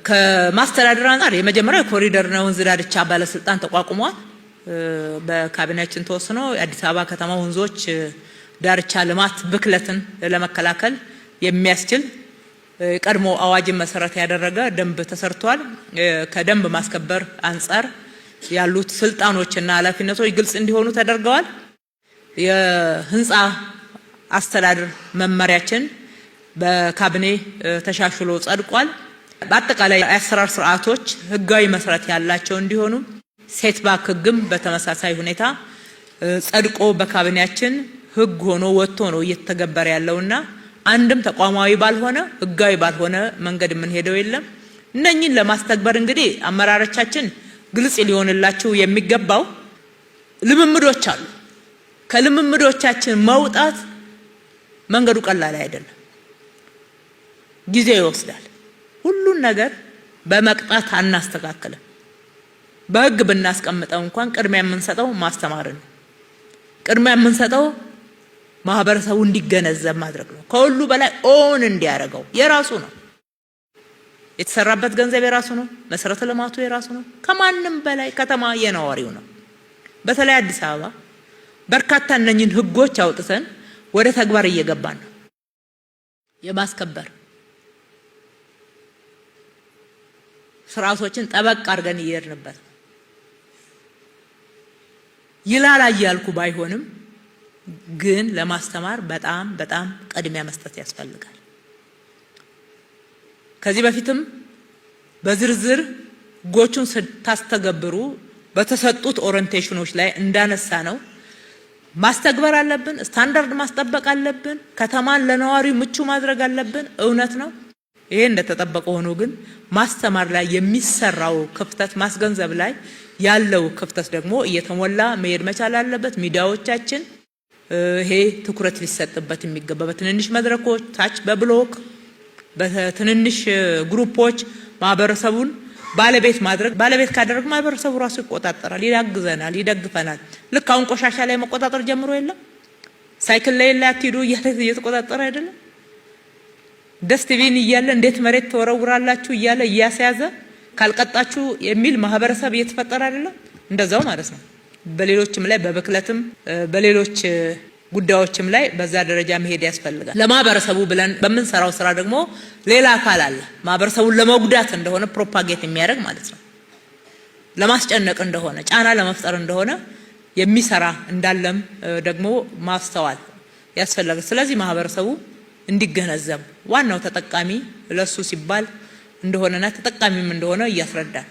ከማስተዳደር አንፃር የመጀመሪያው ኮሪደር ነው ወንዝ ዳርቻ ባለስልጣን ተቋቁሟል። በካቢኔያችን ተወስኖ የአዲስ አበባ ከተማ ወንዞች ዳርቻ ልማት ብክለትን ለመከላከል የሚያስችል ቀድሞ አዋጅን መሰረት ያደረገ ደንብ ተሰርቷል። ከደንብ ማስከበር አንፃር ያሉት ስልጣኖችና ኃላፊነቶች ግልጽ እንዲሆኑ ተደርገዋል። የህንፃ አስተዳደር መመሪያችን በካቢኔ ተሻሽሎ ጸድቋል። በአጠቃላይ የአሰራር ስርዓቶች ህጋዊ መሰረት ያላቸው እንዲሆኑ ሴትባክ ህግም በተመሳሳይ ሁኔታ ጸድቆ በካቢኔያችን ህግ ሆኖ ወጥቶ ነው እየተገበረ ያለውና አንድም ተቋማዊ ባልሆነ ህጋዊ ባልሆነ መንገድ ምን ሄደው የለም። እነኚህን ለማስተግበር እንግዲህ አመራሮቻችን ግልጽ ሊሆንላችሁ የሚገባው ልምምዶች አሉ። ከልምምዶቻችን መውጣት መንገዱ ቀላል አይደለም፣ ጊዜ ይወስዳል። ሁሉን ነገር በመቅጣት አናስተካክልም። በህግ ብናስቀምጠው እንኳን ቅድሚያ የምንሰጠው ማስተማር ነው። ቅድሚያ የምንሰጠው ማህበረሰቡ እንዲገነዘብ ማድረግ ነው። ከሁሉ በላይ ኦን እንዲያደርገው የራሱ ነው። የተሰራበት ገንዘብ የራሱ ነው። መሰረተ ልማቱ የራሱ ነው። ከማንም በላይ ከተማ የነዋሪው ነው። በተለይ አዲስ አበባ በርካታ እነኚህን ህጎች አውጥተን ወደ ተግባር እየገባን ነው። የማስከበር ስርዓቶችን ጠበቅ አድርገን እየሄድንበት ይላል እያልኩ ባይሆንም ግን ለማስተማር በጣም ቅድሚያ መስጠት ያስፈልጋል። ከዚህ በፊትም በዝርዝር ህጎቹን ስታስተገብሩ በተሰጡት ኦሪንቴሽኖች ላይ እንዳነሳ ነው ማስተግበር አለብን። ስታንዳርድ ማስጠበቅ አለብን። ከተማን ለነዋሪው ምቹ ማድረግ አለብን። እውነት ነው። ይሄ እንደተጠበቀ ሆኖ ግን ማስተማር ላይ የሚሰራው ክፍተት ማስገንዘብ ላይ ያለው ክፍተት ደግሞ እየተሞላ መሄድ መቻል አለበት። ሚዲያዎቻችን ይሄ ትኩረት ሊሰጥበት የሚገባ በትንንሽ መድረኮች ታች በብሎክ በትንንሽ ግሩፖች ማህበረሰቡን ባለቤት ማድረግ ባለቤት ካደረግ ማህበረሰቡ ራሱ ይቆጣጠራል፣ ይዳግዘናል፣ ይደግፈናል። ልክ አሁን ቆሻሻ ላይ መቆጣጠር ጀምሮ የለም ሳይክል ላይ አትሂዱ እየተቆጣጠረ አይደለም። ደስቲቪን እያለ እንዴት መሬት ተወረውራላችሁ እያለ እያስያዘ ካልቀጣችሁ የሚል ማህበረሰብ እየተፈጠረ አይደለም። እንደዛው ማለት ነው። በሌሎችም ላይ በብክለትም በሌሎች ጉዳዮችም ላይ በዛ ደረጃ መሄድ ያስፈልጋል። ለማህበረሰቡ ብለን በመንሰራው ስራ ደግሞ ሌላ አካል አለ። ማህበረሰቡን ለመጉዳት እንደሆነ ፕሮፓጌት የሚያደርግ ማለት ነው። ለማስጨነቅ እንደሆነ ጫና ለመፍጠር እንደሆነ የሚሰራ እንዳለም ደግሞ ማስተዋል ያስፈልጋል። ስለዚህ ማህበረሰቡ እንዲገነዘብ ዋናው ተጠቃሚ ለሱ ሲባል እንደሆነና ተጠቃሚም እንደሆነ እያስረዳል።